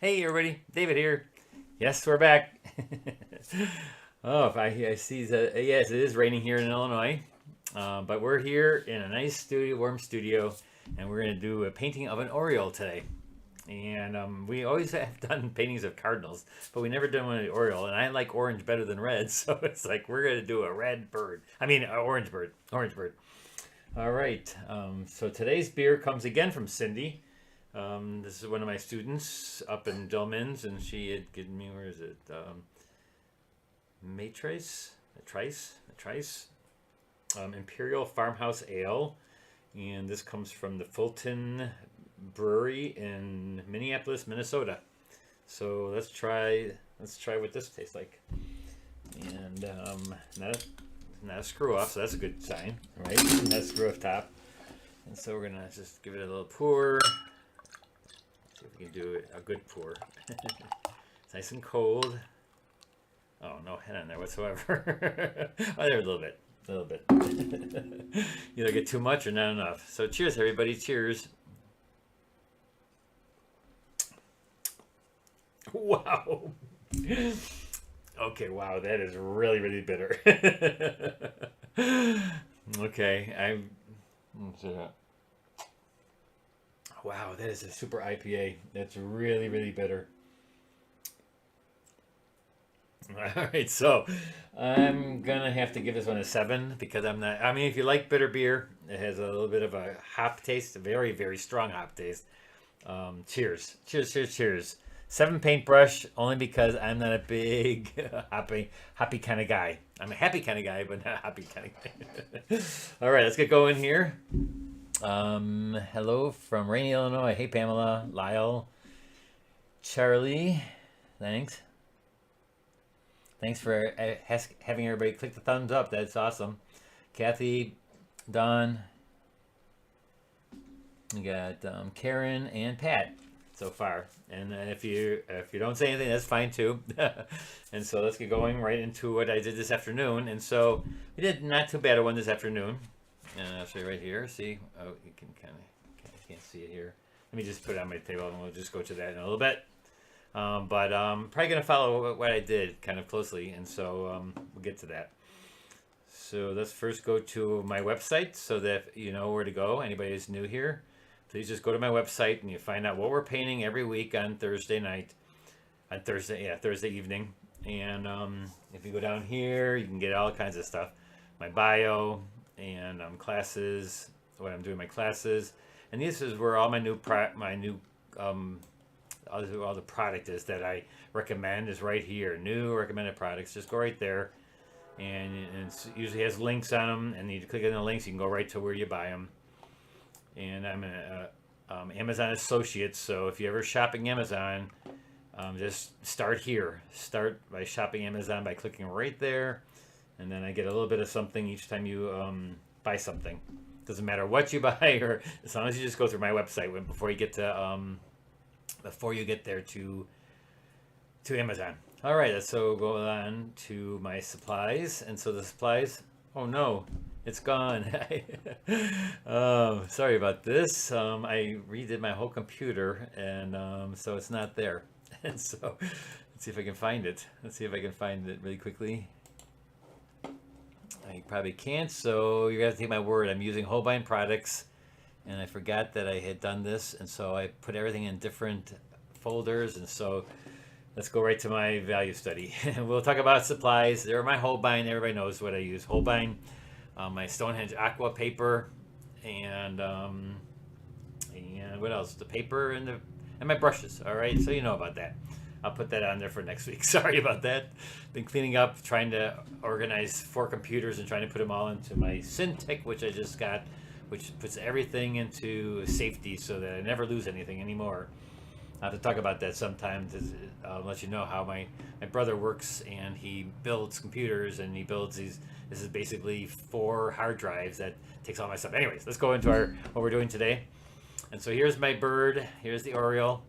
Hey everybody, David here. Yes, we're back. Oh, if I see that, yes, it is raining here in Illinois, but we're here in a nice studio, warm studio, and we're going to do a painting of an Oriole today. And we always have done paintings of cardinals, but we never done one of the Oriole. And I like orange better than red, so it's like we're going to do a red bird. I mean, an orange bird. Orange bird. All right. So today's beer comes again from Cindy. This is one of my students up in Delmins, and she had given me, where is it? Matrice, a trice, Imperial Farmhouse Ale, and this comes from the Fulton Brewery in Minneapolis, Minnesota. So let's try what this tastes like. And not a screw off, so that's a good sign, right? Not a screw off top. And so we're gonna just give it a little pour. See if we can do a good pour. It's nice and cold. Oh, no head on there whatsoever. Oh, there a little bit. A little bit. Either get too much or not enough. So cheers, everybody. Cheers. Wow. Okay, wow, that is really, really bitter. Okay, let's see that. Wow, that is a super IPA. That's really, really bitter. All right, so I'm gonna have to give this one a 7 because I'm not. I mean, if you like bitter beer, it has a little bit of a hop taste, a very, very strong hop taste. Cheers, cheers, cheers, cheers. 7 paintbrush only because I'm not a big hoppy kind of guy. I'm a happy kind of guy, but not a hoppy kind of guy. All right, let's get going here. Hello from Rainy, Illinois. Hey, Pamela, Lyle, Charlie. Thanks. Thanks for having everybody click the thumbs up. That's awesome. Kathy, Don, we got Karen and Pat so far. And if you don't say anything, that's fine too. And so let's get going right into what I did this afternoon. And so we did not too bad a one this afternoon. And I'll show you right here. See, oh, you can kind of can't see it here. Let me just put it on my table, and we'll just go to that in a little bit. But probably gonna follow what I did kind of closely, and so we'll get to that. So let's first go to my website so that you know where to go. Anybody who's new here, please just go to my website and you find out what we're painting every week on Thursday night, on Thursday evening. And if you go down here, you can get all kinds of stuff, my bio and classes, what I'm doing my classes, and this is where all my new um, all the product is that I recommend is right here. New recommended products. Just go right there, and it usually has links on them. And you click on the links, you can go right to where you buy them. And I'm an Amazon associate, so if you ever shopping Amazon, just start here. Start by shopping Amazon by clicking right there, and then I get a little bit of something each time you buy something. Doesn't matter what you buy, or as long as you just go through my website before you get to before you get there to Amazon. All right, so go on to my supplies, and so the supplies. Oh no, it's gone. Sorry about this. I redid my whole computer, and so it's not there. And so let's see if I can find it. Let's see if I can find it really quickly. I probably can't, so you're gonna have to take my word. I'm using Holbein products, and I forgot that I had done this, and so I put everything in different folders, and so let's go right to my value study. We'll talk about supplies. They're my Holbein. Everybody knows what I use. Holbein, my Stonehenge aqua paper, and what else? The paper and my brushes. All right, so you know about that. I'll put that on there for next week. Sorry about that. Been cleaning up, trying to organize 4 computers and trying to put them all into my Cintiq, which I just got, which puts everything into safety so that I never lose anything anymore. I'll have to talk about that sometime to let you know how my brother works, and he builds computers, and he builds these. This is basically 4 hard drives that takes all my stuff. Anyways, let's go into what we're doing today. And so here's my bird. Here's the Oriole.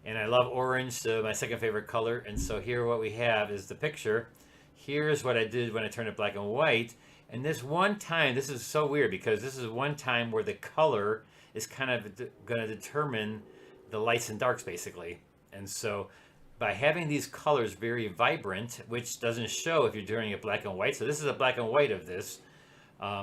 And I love orange, so my second favorite color. And so here what we have is the picture. Here's what I did when I turned it black and white. And this one time, this is so weird because this is one time where the color is kind of going to determine the lights and darks basically. And so by having these colors very vibrant, which doesn't show if you're doing it black and white. So this is a black and white of this.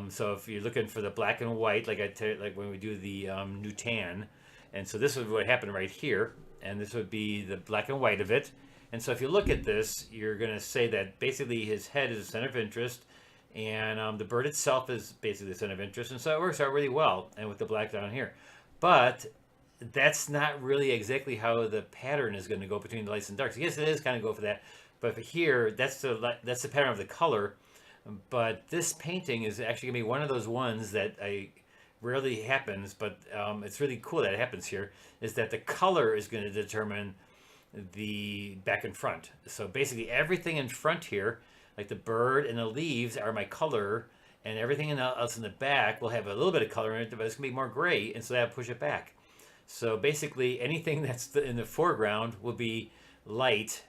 So if you're looking for the black and white, like like when we do the new tan, and so this is what happened right here, and this would be the black and white of it. And so if you look at this, you're going to say that basically his head is the center of interest, and the bird itself is basically the center of interest, and so it works out really well, and with the black down here. But that's not really exactly how the pattern is going to go between the lights and darks. Yes, it is kind of go for that, but for here, that's the pattern of the color. But this painting is actually going to be one of those ones that rarely happens, but it's really cool that it happens here, is that the color is going to determine the back and front. So basically everything in front here, like the bird and the leaves, are my color, and everything else in the back will have a little bit of color in it, but it's going to be more gray, and so that'll push it back. So basically anything that's in the foreground will be light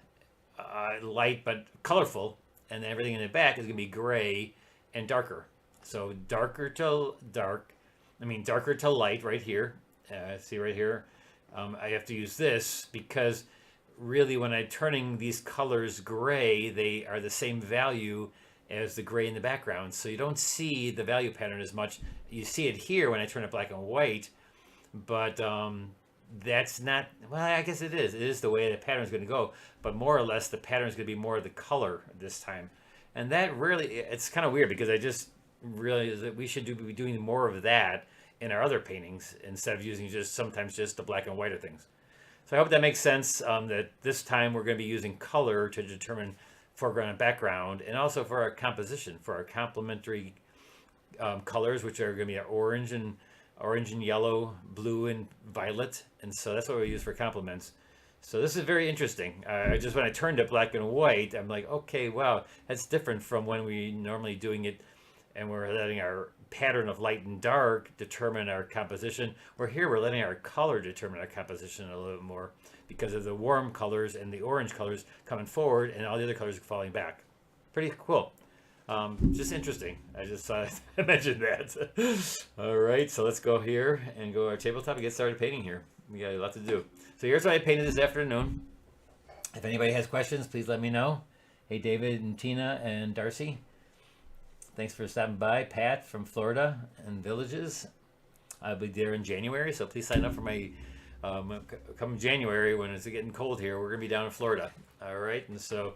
but colorful, and then everything in the back is going to be gray and darker. So darker to light right here. See right here? I have to use this because really when I'm turning these colors gray, they are the same value as the gray in the background. So you don't see the value pattern as much. You see it here when I turn it black and white, but that's not, well, I guess it is. It is the way the pattern is going to go, but more or less the pattern is going to be more of the color this time. And that really, it's kind of weird because I just realized that we should be doing more of that in our other paintings instead of using sometimes just the black and white of things. So I hope that makes sense, that this time we're going to be using color to determine foreground and background, and also for our composition, for our complementary colors, which are going to be orange and yellow, blue and violet, and so that's what we use for complements. So this is very interesting. Just when I turned it black and white, I'm like, okay, wow, that's different from when we normally doing it, and we're letting our pattern of light and dark determine our composition. Where here we're letting our color determine our composition a little bit more because of the warm colors and the orange colors coming forward, and all the other colors falling back. Pretty cool. Just interesting. I just thought I mentioned that. All right, so let's go here and go to our tabletop and get started painting here. We got a lot to do. So here's what I painted this afternoon. If anybody has questions, please let me know. Hey, David and Tina and Darcy. Thanks for stopping by. Pat from Florida and Villages. I'll be there in January, so please sign up for my come January when it's getting cold here. We're going to be down in Florida. All right, and so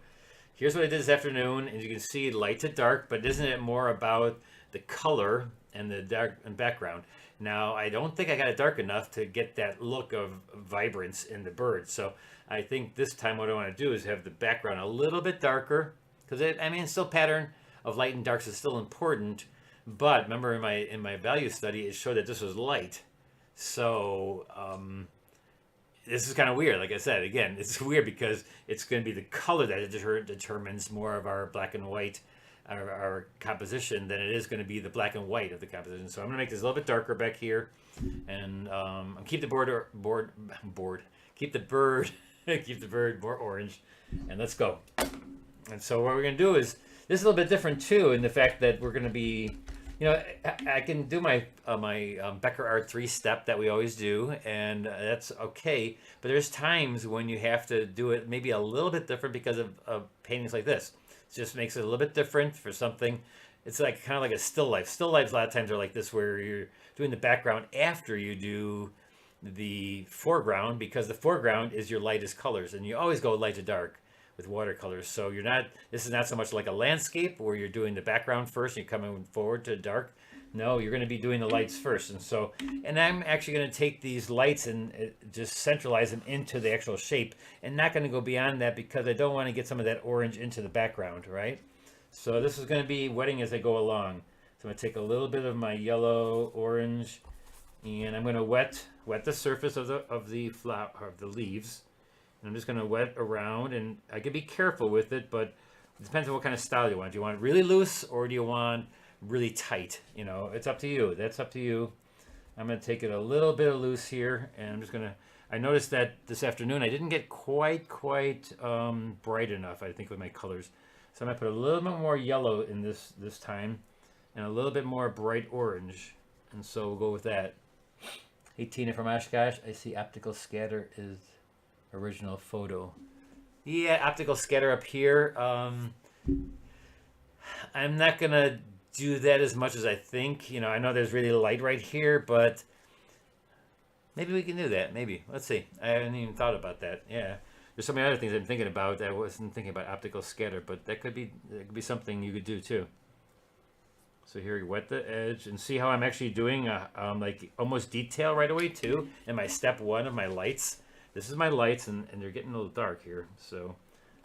here's what I did this afternoon. As you can see, light to dark, but isn't it more about the color and the dark and background? Now, I don't think I got it dark enough to get that look of vibrance in the bird. So I think this time what I want to do is have the background a little bit darker, because still pattern of light and darks is still important. But remember in my value study, it showed that this was light. So this is kind of weird. Like I said, again, it's weird because it's going to be the color that determines more of our black and white, our composition, than it is going to be the black and white of the composition. So I'm going to make this a little bit darker back here, and keep the keep the bird more orange, and let's go. And so what we're going to do is, this is a little bit different too, in the fact that we're going to be, I can do my BeckerArt 3-step that we always do, and that's okay. But there's times when you have to do it maybe a little bit different because of paintings like this. It just makes it a little bit different for something. It's like kind of like a still life. Still lifes a lot of times are like this, where you're doing the background after you do the foreground, because the foreground is your lightest colors, and you always go light to dark with watercolors. So this is not so much like a landscape where you're doing the background first and you're coming forward to dark. No, you're going to be doing the lights first. And I'm actually going to take these lights and just centralize them into the actual shape, and not going to go beyond that because I don't want to get some of that orange into the background, right? So this is going to be wetting as I go along. So I'm going to take a little bit of my yellow, orange, and I'm going to wet the surface of the leaves. And I'm just going to wet around, and I can be careful with it, but it depends on what kind of style you want. Do you want it really loose, or do you want really tight? It's up to you. That's up to you. I'm going to take it a little bit of loose here, and I'm just going to, I noticed that this afternoon I didn't get quite bright enough, I think, with my colors. So I'm going to put a little bit more yellow in this time, and a little bit more bright orange. And so we'll go with that. Hey, Tina from Oshkosh, I see optical scatter is Original photo. Yeah, optical scatter up here. I'm not gonna do that as much as I think. You know, I know there's really light right here, but maybe we can do that. Maybe. Let's see. I haven't even thought about that. Yeah. There's so many other things I'm thinking about. I wasn't thinking about optical scatter, but that could be something you could do too. So here you wet the edge and see how I'm actually doing like almost detail right away too in my step one of my lights. This is my lights and they're getting a little dark here. So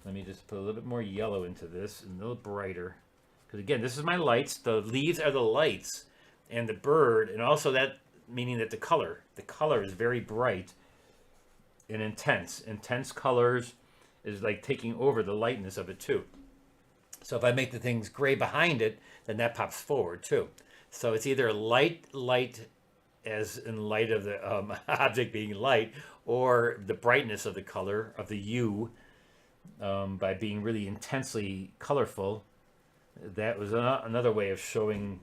let me just put a little bit more yellow into this and a little brighter. Because again, this is my lights. The leaves are the lights and the bird, and also that meaning that the color is very bright and intense. Intense colors is like taking over the lightness of it too. So if I make the things gray behind it, then that pops forward too. So it's either light as in light of the object being light, or the brightness of the color of the hue by being really intensely colorful. That was another way of showing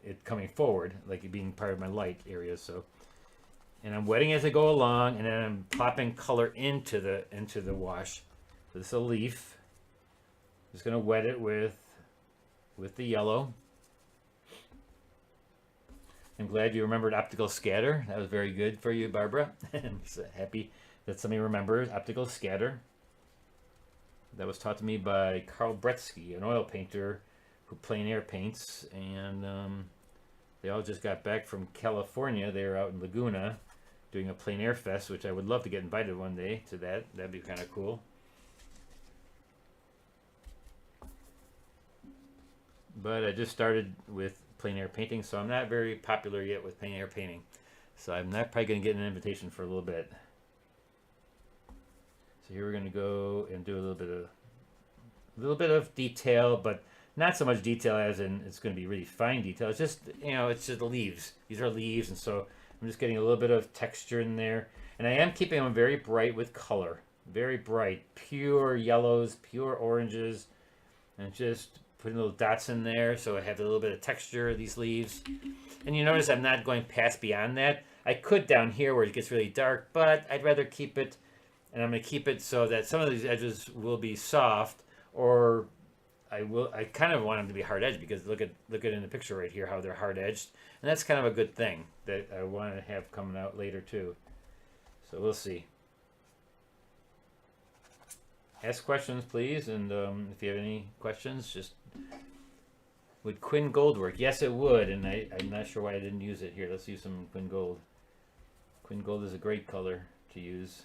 it coming forward, like it being part of my light area. So, and I'm wetting as I go along, and then I'm popping color into the wash. So this is a leaf. Just gonna wet it with the yellow. I'm glad you remembered optical scatter. That was very good for you, Barbara. I'm so happy that somebody remembers optical scatter. That was taught to me by Carl Bretsky, an oil painter who plein air paints, and they all just got back from California. They were out in Laguna doing a plein air fest, which I would love to get invited one day to that. That'd be kind of cool. But I just started with plein air painting, so I'm not very popular yet with plein air painting. So I'm not probably going to get an invitation for a little bit. So here we're going to go and do a little bit of detail, but not so much detail as in it's going to be really fine detail. It's just, you know, it's just the leaves. These are leaves, and so I'm just getting a little bit of texture in there. And I am keeping them very bright with color. Very bright. Pure yellows, pure oranges, and just putting little dots in there so I have a little bit of texture of these leaves. And you notice I'm not going past beyond that. I could down here where it gets really dark, but I'd rather keep it, and I'm going to keep it so that some of these edges will be soft, or I kind of want them to be hard edged, because look at in the picture right here how they're hard edged, and that's kind of a good thing that I want to have coming out later too. So we'll see. Ask questions, please, and if you have any questions, just... Would Quinn Gold work? Yes, it would, and I'm not sure why I didn't use it. Here, let's use some Quinn Gold. Quinn Gold is a great color to use.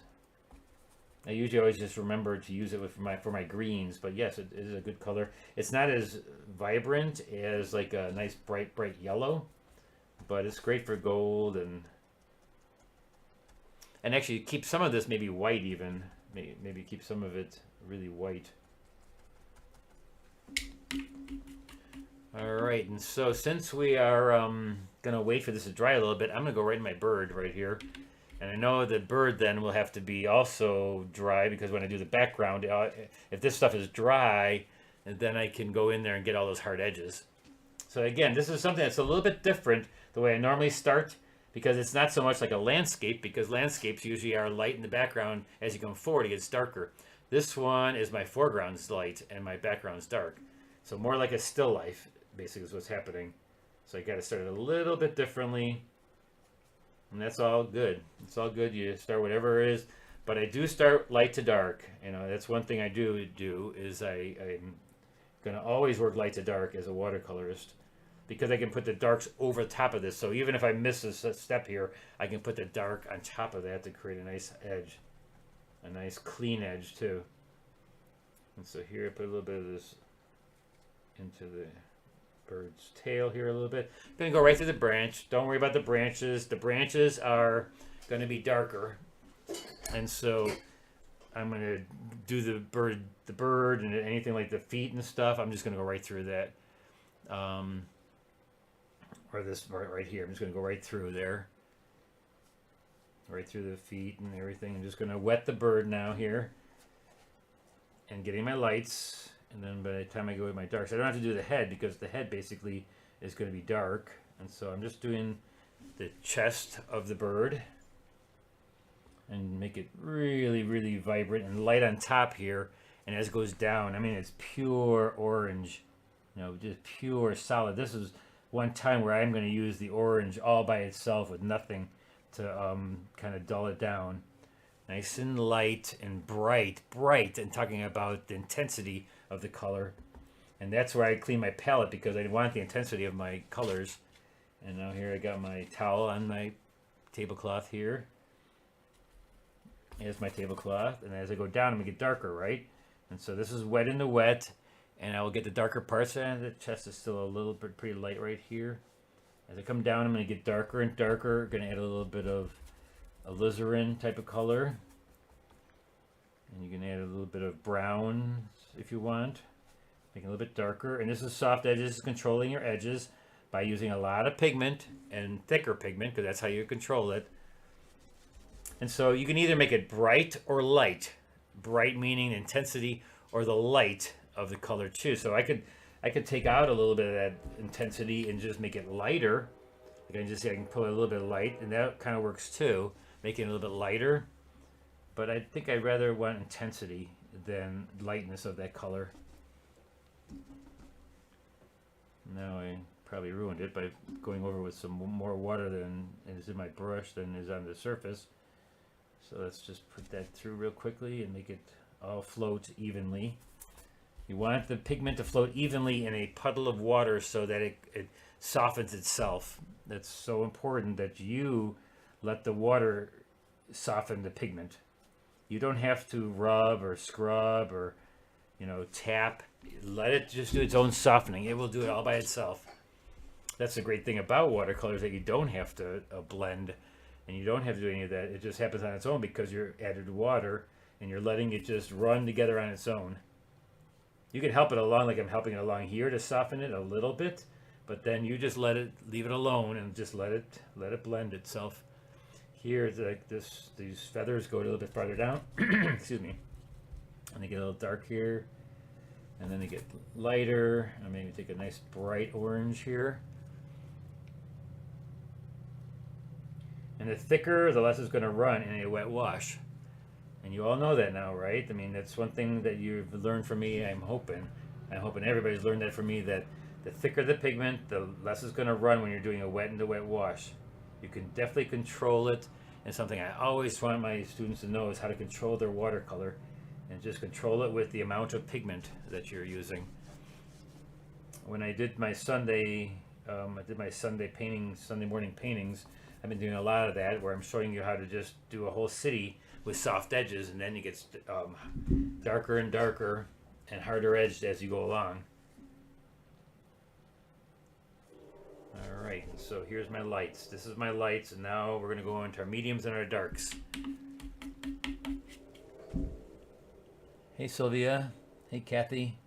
I usually always just remember to use it for my greens, but yes, it is a good color. It's not as vibrant as like a nice bright yellow, but it's great for gold, and actually keep some of this maybe white even. Maybe keep some of it really white. All right, and so since we are gonna wait for this to dry a little bit, I'm gonna go right in my bird right here. And I know the bird then will have to be also dry, because when I do the background, if this stuff is dry, then I can go in there and get all those hard edges. So again, this is something that's a little bit different the way I normally start, because it's not so much like a landscape, because landscapes usually are light in the background. As you come forward, it gets darker. This one is my foreground's light and my background's dark. So more like a still life, basically, is what's happening. So I got to start it a little bit differently. And that's all good. It's all good. You start whatever it is. But I do start light to dark. You know, that's one thing I do is I'm going to always work light to dark as a watercolorist, because I can put the darks over the top of this. So even if I miss a step here, I can put the dark on top of that to create a nice edge. A nice clean edge too. And so here I put a little bit of this into the bird's tail here a little bit. I'm going to go right through the branch. Don't worry about the branches. The branches are going to be darker. And so I'm going to do the bird and anything like the feet and stuff. I'm just going to go right through that. Or this right here. I'm just going to go right through there. Right through the feet and everything. I'm just going to wet the bird now here. And getting my lights. And then by the time I go with my darks, I don't have to do the head, because the head basically is going to be dark. And so I'm just doing the chest of the bird. and make it really, really vibrant and light on top here. And as it goes down, I mean, it's pure orange, you know, just pure solid. This is one time where I'm going to use the orange all by itself with nothing to kind of dull it down. Nice and light and bright, bright, and talking about the intensity of the color. And that's where I clean my palette, because I want the intensity of my colors. And now here I got my towel on my tablecloth here. Here's my tablecloth, and as I go down, I'm gonna get darker, right? And so this is wet in the wet, and I will get the darker parts. And the chest is still a little bit pretty light right here. As I come down, I'm gonna get darker and darker. Gonna add a little bit of alizarin type of color, and you can add a little bit of brown if you want, make it a little bit darker. And this is soft edges, controlling your edges by using a lot of pigment and thicker pigment, because that's how you control it. And so you can either make it bright or light. Bright meaning intensity, or the light of the color too. So I could take out a little bit of that intensity and just make it lighter. I can put a little bit of light, and that kind of works too, making it a little bit lighter. But I think I'd rather want intensity than lightness of that color. Now I probably ruined it by going over with some more water than is in my brush than is on the surface. So let's just put that through real quickly and make it all float evenly. You want the pigment to float evenly in a puddle of water so that it softens itself. That's so important that you let the water soften the pigment. You don't have to rub or scrub or, you know, tap. Let it just do its own softening. It will do it all by itself. That's the great thing about watercolors, that you don't have to blend. And you don't have to do any of that. It just happens on its own because you're added water and you're letting it just run together on its own. You can help it along, like I'm helping it along here to soften it a little bit, but then you just leave it alone and just let it blend itself. Here, like these feathers go a little bit farther down. Excuse me. And they get a little dark here, and then they get lighter. I maybe take a nice bright orange here. And the thicker, the less it's going to run in a wet wash. And you all know that now, right? I mean, that's one thing that you've learned from me. I'm hoping everybody's learned that from me, that the thicker the pigment, the less it's going to run when you're doing a wet into wet wash. You can definitely control it. And something I always want my students to know is how to control their watercolor, and just control it with the amount of pigment that you're using. When I did my Sunday morning paintings, I've been doing a lot of that, where I'm showing you how to just do a whole city with soft edges, and then it gets darker and darker and harder edged as you go along. All right, so here's my lights. This is my lights, and now we're going to go into our mediums and our darks. Hey Sylvia, hey Kathy,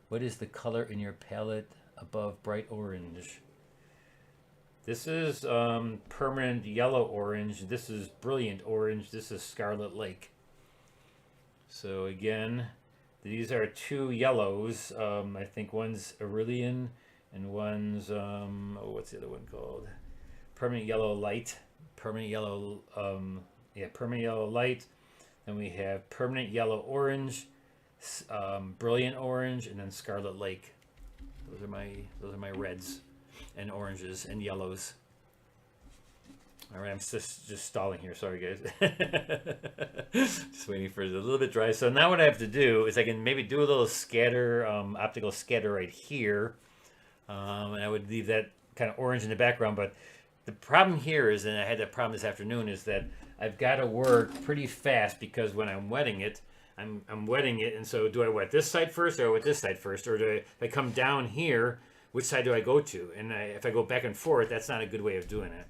what is the color in your palette above bright orange? This is permanent yellow orange. This is brilliant orange. This is Scarlet Lake. So again, these are two yellows. I think one's Aurelian and one's, what's the other one called? Permanent Yellow Light. Permanent Yellow, Permanent Yellow Light. Then we have Permanent Yellow Orange, Brilliant Orange, and then Scarlet Lake. Those are my reds and oranges and yellows. All right, I'm just stalling here. Sorry, guys. Just waiting for it a little bit dry. So now what I have to do is I can maybe do a little scatter, optical scatter right here. And I would leave that kind of orange in the background. But the problem here is, and I had that problem this afternoon, is that I've got to work pretty fast, because when I'm wetting it, I'm wetting it. And so do I wet this side first, or wet this side first? Or if I come down here, which side do I go to? And if I go back and forth, that's not a good way of doing it.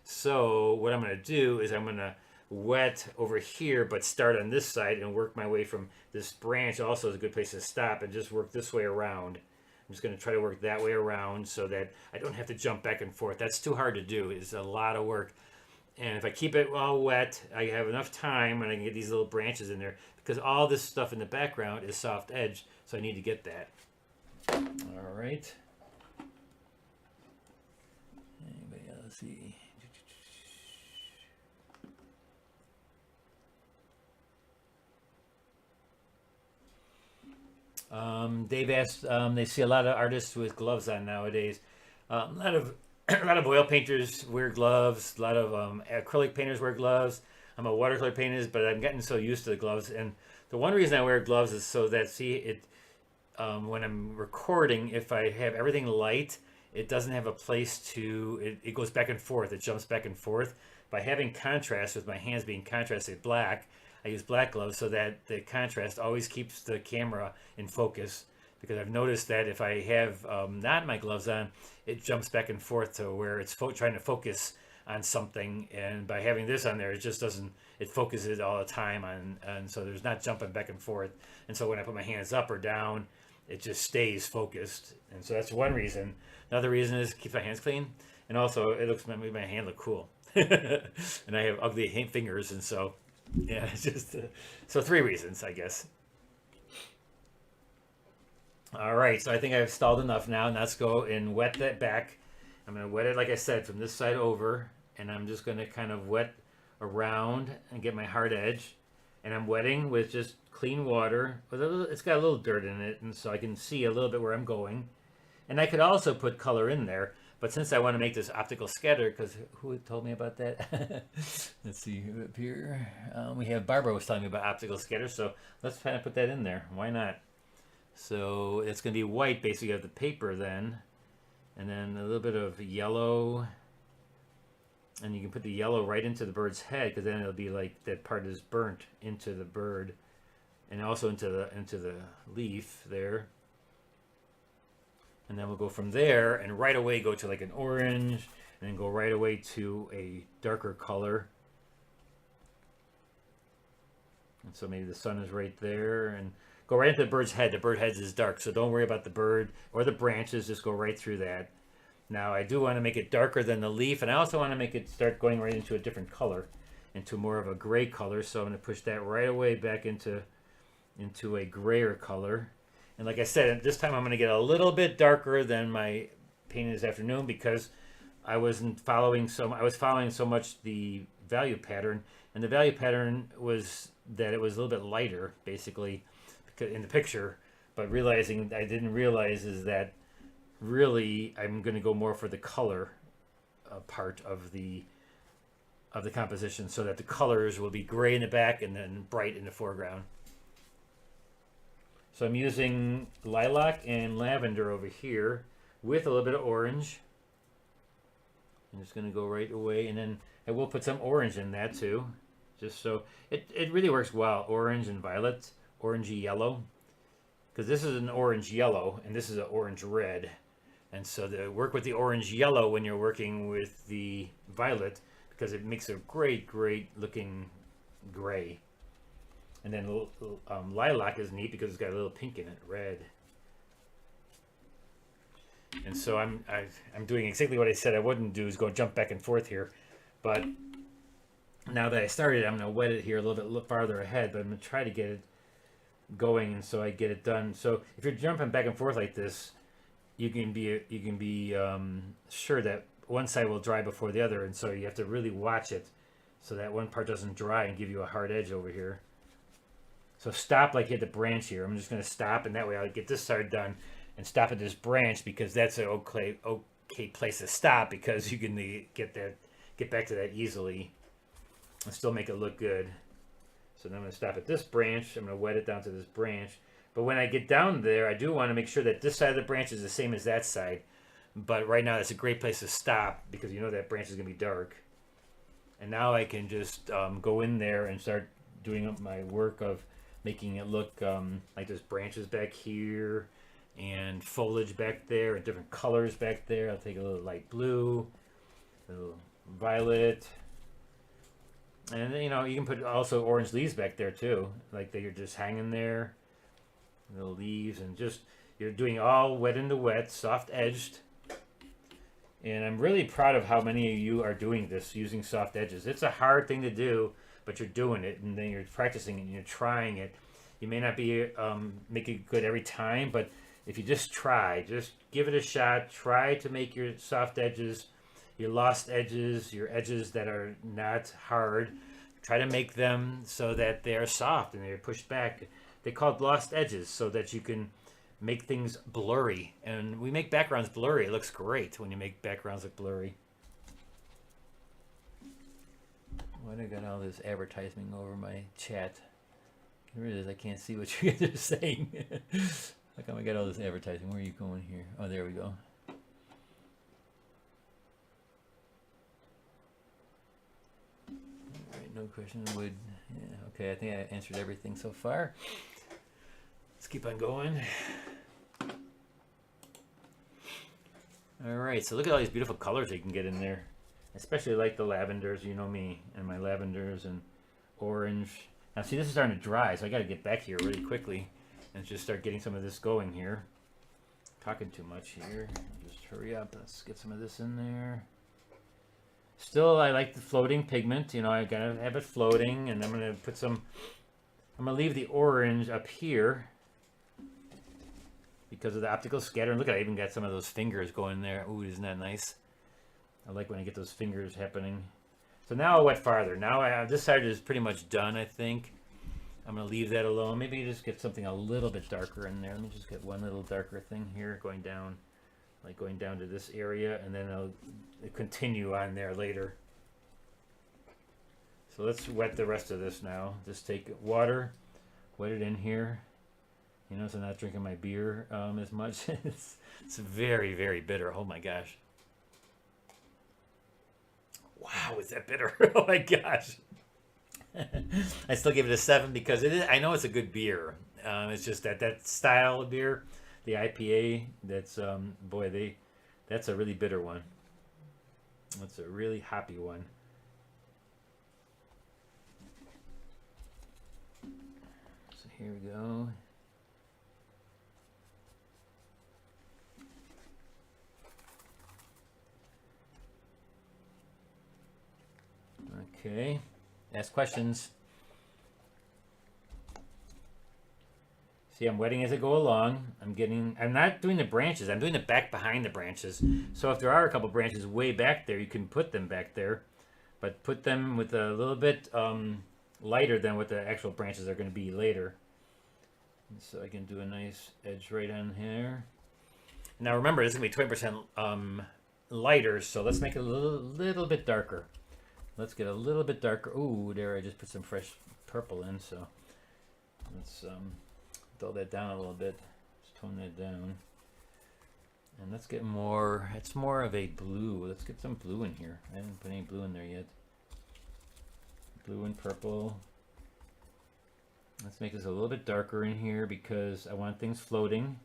So what I'm going to do is I'm going to wet over here, but start on this side and work my way from this branch. Also is a good place to stop and just work this way around. I'm just going to try to work that way around so that I don't have to jump back and forth. That's too hard to do. It's a lot of work. And if I keep it all wet, I have enough time and I can get these little branches in there, because all this stuff in the background is soft edge. So I need to get that. All right. Anybody else see? Dave asked, they see a lot of artists with gloves on nowadays. A lot of a lot of oil painters wear gloves. A lot of acrylic painters wear gloves. I'm a watercolor painter, but I'm getting so used to the gloves. And the one reason I wear gloves is so that when I'm recording, if I have everything light, it doesn't have a place to. It goes back and forth. It jumps back and forth. By having contrast with my hands being contrasted black, I use black gloves so that the contrast always keeps the camera in focus. Because I've noticed that if I have not my gloves on, it jumps back and forth to where it's trying to focus on something. And by having this on there, it just doesn't, it focuses all the time on, and so there's not jumping back and forth. And so when I put my hands up or down, it just stays focused. And so that's one reason. Another reason is keep my hands clean. And also it makes my hand look cool. And I have ugly fingers. And so, yeah, it's just, so three reasons, I guess. All right, so I think I've stalled enough now. And let's go and wet that back. I'm going to wet it, like I said, from this side over. And I'm just going to kind of wet around and get my hard edge. And I'm wetting with just clean water. It's got a little dirt in it, and so I can see a little bit where I'm going. And I could also put color in there. But since I want to make this optical scatter, because who told me about that? Let's see up here. We have Barbara was telling me about optical scatter, so let's kind of put that in there. Why not? So it's going to be white, basically, of the paper then. And then a little bit of yellow. And you can put the yellow right into the bird's head, because then it'll be like that part is burnt into the bird. And also into the leaf there. And then we'll go from there and right away go to like an orange. And then go right away to a darker color. And so maybe the sun is right there. And go right into the bird's head. The bird's head is dark, so don't worry about the bird or the branches. Just go right through that. Now I do want to make it darker than the leaf, and I also want to make it start going right into a different color, into more of a gray color. So I'm going to push that right away back into a grayer color. And like I said, this time I'm going to get a little bit darker than my painting this afternoon, because I was following so much the value pattern, and the value pattern was that it was a little bit lighter, basically, in the picture. But realizing I didn't realize is that really I'm going to go more for the color part of the composition, so that the colors will be gray in the back and then bright in the foreground. So I'm using lilac and lavender over here with a little bit of orange. I'm just going to go right away, and then I will put some orange in that too, just so it really works well. Orange and violet, orangey yellow, because this is an orange yellow and this is an orange red. And so to work with the orange yellow when you're working with the violet, because it makes a great looking gray. And then lilac is neat because it's got a little pink in it, red. And so I'm doing exactly what I said I wouldn't do, is go jump back and forth here. But now that I started, I'm going to wet it here a little bit farther ahead, but I'm going to try to get it going, and so I get it done. So if you're jumping back and forth like this, you can be sure that one side will dry before the other, and so you have to really watch it so that one part doesn't dry and give you a hard edge over here. So stop like you hit the branch here. I'm just going to stop, and that way I'll get this side done and stop at this branch, because that's an okay place to stop, because you can get back to that easily and still make it look good. So then I'm going to stop at this branch. I'm going to wet it down to this branch. But when I get down there, I do want to make sure that this side of the branch is the same as that side. But right now, it's a great place to stop, because you know that branch is going to be dark. And now I can just go in there and start doing up my work of making it look like there's branches back here and foliage back there and different colors back there. I'll take a little light blue, a little violet. And you know, you can put also orange leaves back there too, like they're just hanging there. Little leaves, and just you're doing all wet into wet, soft edged. And I'm really proud of how many of you are doing this using soft edges. It's a hard thing to do, but you're doing it, and then you're practicing it and you're trying it. You may not be make it good every time, but if you just try, just give it a shot. Try to make your soft edges, your lost edges, your edges that are not hard, try to make them so that they're soft and they're pushed back. they call it lost edges, so that you can make things blurry. And we make backgrounds blurry. It looks great when you make backgrounds look blurry. Why do I got all this advertising over my chat? Here it is. I can't see what you guys are saying. How come I got all this advertising? Where are you going here? Oh, there we go. All right, no question. Would, yeah, okay, I think I answered everything so far. Let's keep on going. All right, so look at all these beautiful colors you can get in there. Especially like the lavenders, you know me, and my lavenders and orange. Now see, this is starting to dry, so I got to get back here really quickly and just start getting some of this going here. Talking too much here. Just hurry up. Let's get some of this in there. Still, I like the floating pigment. You know, I gotta have it floating, and I'm gonna put some. I'm gonna leave the orange up here because of the optical scatter. And look at, I even got some of those fingers going there. Ooh, isn't that nice? I like when I get those fingers happening. So now I'll wet farther. Now I have, this side is pretty much done, I think. I'm going to leave that alone. Maybe just get something a little bit darker in there. Let me just get one little darker thing here going down, like going down to this area, and then I'll continue on there later. So let's wet the rest of this now. Just take water, wet it in here. You notice I'm not drinking my beer as much. It's very, very bitter. Oh my gosh. Wow, is that bitter? Oh my gosh. I still give it a 7 because it is, I know it's a good beer. It's just that style of beer, the IPA, that's, boy, that's a really bitter one. That's a really hoppy one. So here we go. Okay, ask questions. See, I'm wetting as I go along. I'm not doing the branches. I'm doing the back behind the branches. So if there are a couple branches way back there, you can put them back there. But put them with a little bit lighter than what the actual branches are going to be later. And so I can do a nice edge right on here. Now remember, this is going to be 20% lighter, so let's make it a little bit darker. Let's get a little bit darker. Ooh, there I just put some fresh purple in, so let's dull that down a little bit. Let's tone that down. And let's get more, it's more of a blue. Let's get some blue in here. I haven't put any blue in there yet. Blue and purple. Let's make this a little bit darker in here because I want things floating.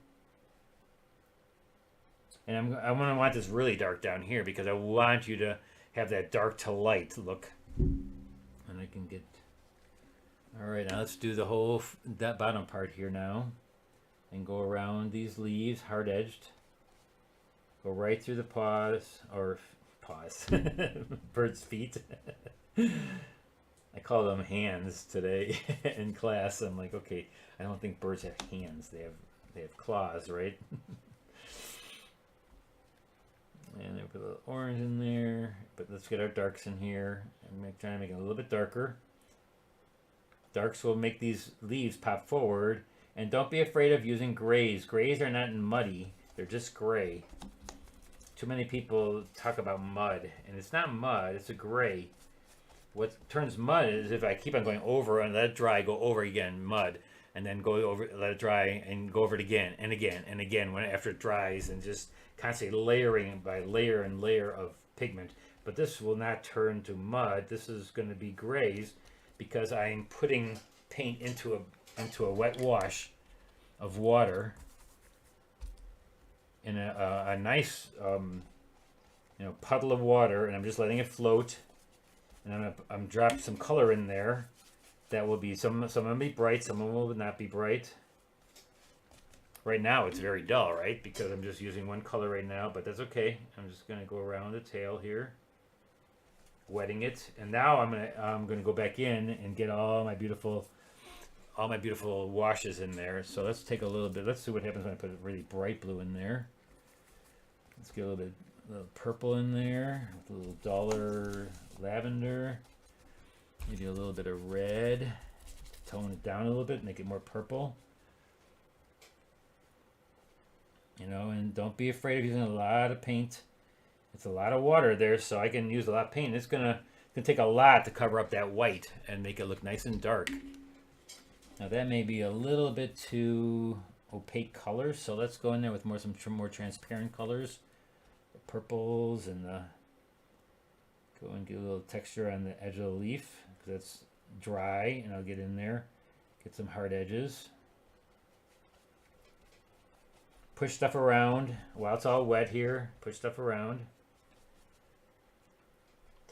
And I'm going to want this really dark down here because I want you to have that dark to light look. And I can get, all right, now let's do the whole, that bottom part here now. And go around these leaves, hard edged. Go right through the paws, or paws, bird's feet. I call them hands today in class. I'm like, okay, I don't think birds have hands. They have claws, right? And I put a little orange in there, but let's get our darks in here. I'm trying to make it a little bit darker. Darks will make these leaves pop forward. And don't be afraid of using grays. Grays are not muddy, they're just gray. Too many people talk about mud, and it's not mud, it's a gray. What turns mud is if I keep on going over and let it dry, go over again, mud, and then go over, let it dry, and go over it again and again and again when after it dries, and just constantly layering by layer and layer of pigment. But this will not turn to mud. This is going to be grays because I'm putting paint into a wet wash of water in a nice puddle of water, and I'm just letting it float. And I'm dropping some color in there. That will be some of them will be bright, some of them will not be bright. Right now it's very dull, right? Because I'm just using one color right now, but that's okay. I'm just gonna go around the tail here, wetting it, and now I'm gonna go back in and get all my beautiful washes in there. So let's take a little bit. Let's see what happens when I put a really bright blue in there. Let's get a little purple in there, a little duller lavender, maybe a little bit of red to tone it down a little bit, make it more purple. You know, and don't be afraid of using a lot of paint. It's a lot of water there, so I can use a lot of paint. It's gonna take a lot to cover up that white and make it look nice and dark. Now that may be a little bit too opaque colors, so let's go in there with some more transparent colors, the purples, and go and get a little texture on the edge of the leaf because it's dry, and I'll get in there, get some hard edges. Push stuff around while it's all wet here. Push stuff around.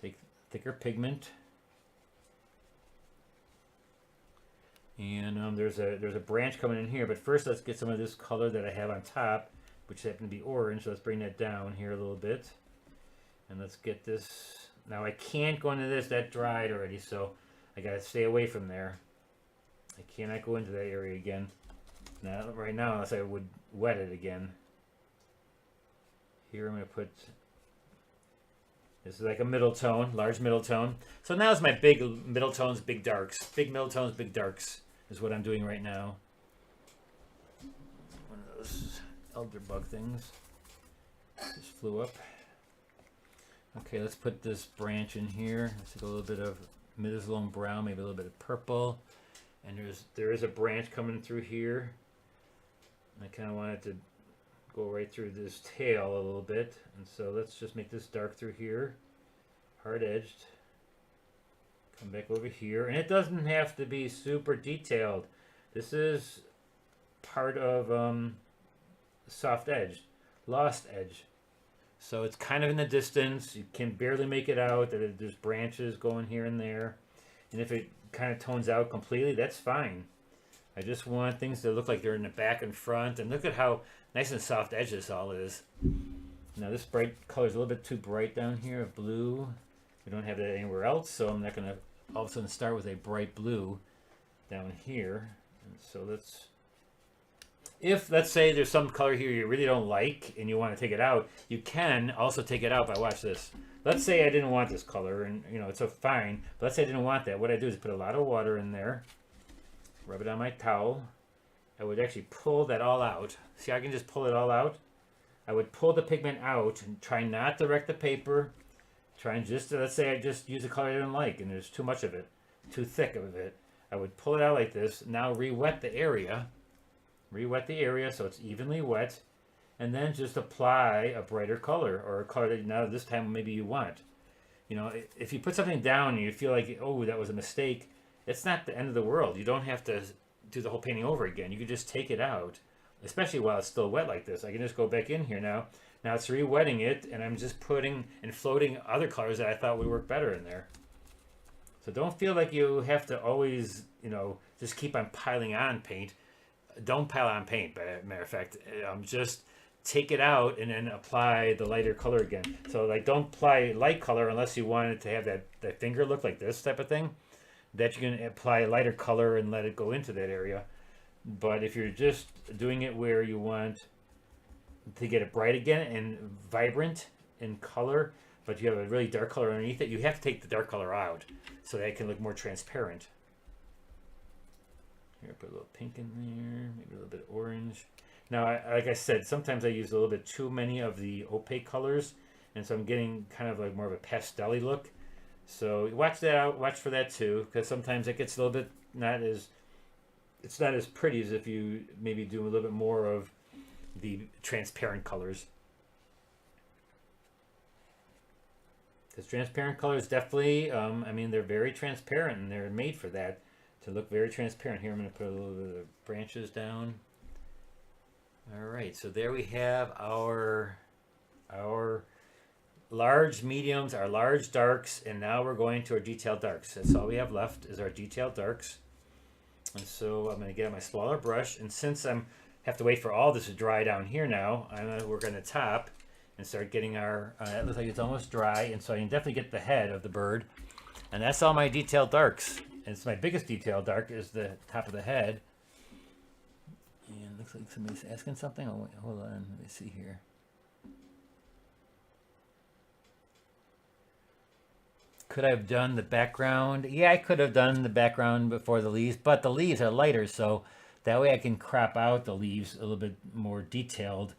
Take thicker pigment. And there's a branch coming in here, but first let's get some of this color that I have on top, which happens to be orange. So let's bring that down here a little bit. And let's get this. Now I can't go into this, that dried already, so I gotta stay away from there. I cannot go into that area again. Now, right now, unless I would wet it again. Here I'm going to put, this is like a middle tone, large middle tone. So now it's my big middle tones, big darks. Big middle tones, big darks is what I'm doing right now. One of those elderbug things just flew up. Okay, let's put this branch in here. Let's take a little bit of Middlestone brown, maybe a little bit of purple. And there is a branch coming through here. I kind of want it to go right through this tail a little bit. And so let's just make this dark through here. Hard edged. Come back over here. And it doesn't have to be super detailed. This is part of soft edge, lost edge. So it's kind of in the distance. You can barely make it out. There's branches going here and there. And if it kind of tones out completely, that's fine. I just want things to look like they're in the back and front. And look at how nice and soft edge this all is. Now this bright color is a little bit too bright down here of blue. We don't have that anywhere else, so I'm not going to all of a sudden start with a bright blue down here. And so let's say there's some color here you really don't like and you want to take it out, you can also take it out by, watch this. Let's say I didn't want this color, and you know, it's so fine, but let's say I didn't want that. What I do is put a lot of water in there, rub it on my towel. I would actually pull that all out. See, I can just pull it all out. I would pull the pigment out and try not to wreck the paper. Try and just, let's say I just use a color I didn't like and there's too much of it, too thick of it. I would pull it out like this. Now re-wet the area. Re-wet the area so it's evenly wet. And then just apply a brighter color, or a color that now this time maybe you want. You know, if you put something down and you feel like, oh, that was a mistake, it's not the end of the world. You don't have to do the whole painting over again. You can just take it out, especially while it's still wet like this. I can just go back in here now. Now it's re-wetting it, and I'm just putting and floating other colors that I thought would work better in there. So don't feel like you have to always, you know, just keep on piling on paint. Don't pile on paint, by a matter of fact. Just take it out and then apply the lighter color again. So like, don't apply light color unless you want it to have that finger look like this type of thing. That you can apply a lighter color and let it go into that area. But if you're just doing it where you want to get it bright again and vibrant in color, but you have a really dark color underneath it, you have to take the dark color out so that it can look more transparent. Here, put a little pink in there, maybe a little bit of orange. Now, like I said, sometimes I use a little bit too many of the opaque colors, and so I'm getting kind of like more of a pastel-y look. So watch that out, watch for that too, because sometimes it gets a little bit it's not as pretty as if you maybe do a little bit more of the transparent colors. Because transparent colors definitely, I mean, they're very transparent and they're made for that, to look very transparent. Here I'm going to put a little bit of branches down. All right, so there we have our large mediums, our large darks, and now we're going to our detailed darks. That's all we have left is our detailed darks. And so I'm going to get my smaller brush, and since I have to wait for all this to dry down here now, I'm going to work on the top and start getting our, it looks like it's almost dry, and so I can definitely get the head of the bird. And that's all my detailed darks. And it's my biggest detailed dark is the top of the head. And looks like somebody's asking something. Oh, wait, hold on, let me see here. Could I have done the background? Yeah, I could have done the background before the leaves, but the leaves are lighter, so that way I can crop out the leaves a little bit more detailed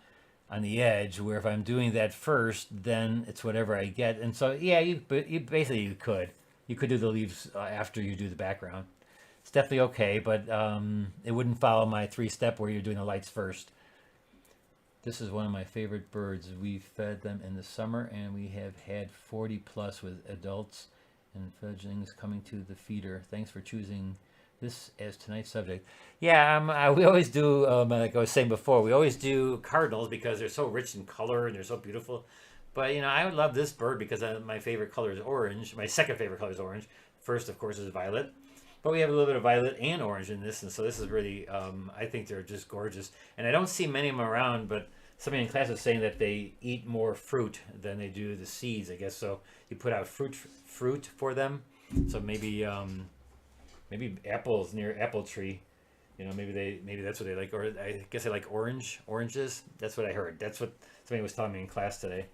on the edge, where if I'm doing that first, then it's whatever I get. And so, yeah, you basically you could do the leaves after you do the background. It's definitely okay, but it wouldn't follow my 3-step where you're doing the lights first. This is one of my favorite birds. We fed them in the summer, and we have had 40 plus with adults and fledglings coming to the feeder. Thanks for choosing this as tonight's subject. Yeah, we always do, like I was saying before, we always do cardinals because they're so rich in color and they're so beautiful. But, I would love this bird because my favorite color is orange. My second favorite color is orange. First, of course, is violet. But we have a little bit of violet and orange in this, and so this is really, I think they're just gorgeous. And I don't see many of them around, but somebody in class was saying that they eat more fruit than they do the seeds, I guess. So you put out fruit for them. So maybe apples near apple tree, maybe that's what they like, or I guess they like oranges. That's what I heard. That's what somebody was telling me in class today.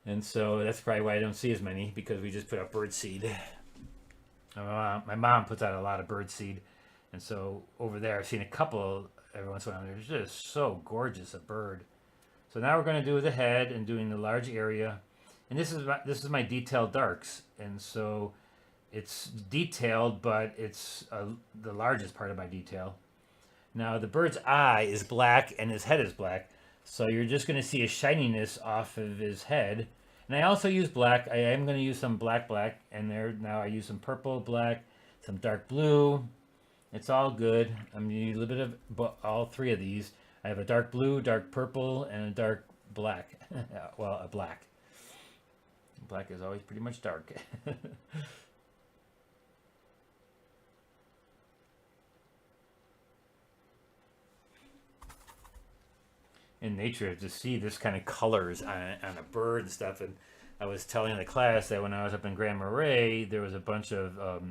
And so that's probably why I don't see as many, because we just put out bird seed. My mom puts out a lot of bird seed, and so over there I've seen a couple every once in a while. They're just so gorgeous, a bird. So now we're going to do the head and doing the large area, and this is my detailed darks, and so it's detailed, but it's the largest part of my detail. Now the bird's eye is black and his head is black, so you're just going to see a shininess off of his head. And I also use black. I am going to use some black, and there now I use some purple, black, some dark blue. It's all good. I'm going to use a little bit of all three of these. I have a dark blue, dark purple, and a dark black. Well, a black. Black is always pretty much dark. In nature, to see this kind of colors on a bird and stuff. And I was telling the class that when I was up in Grand Marais, there was a bunch of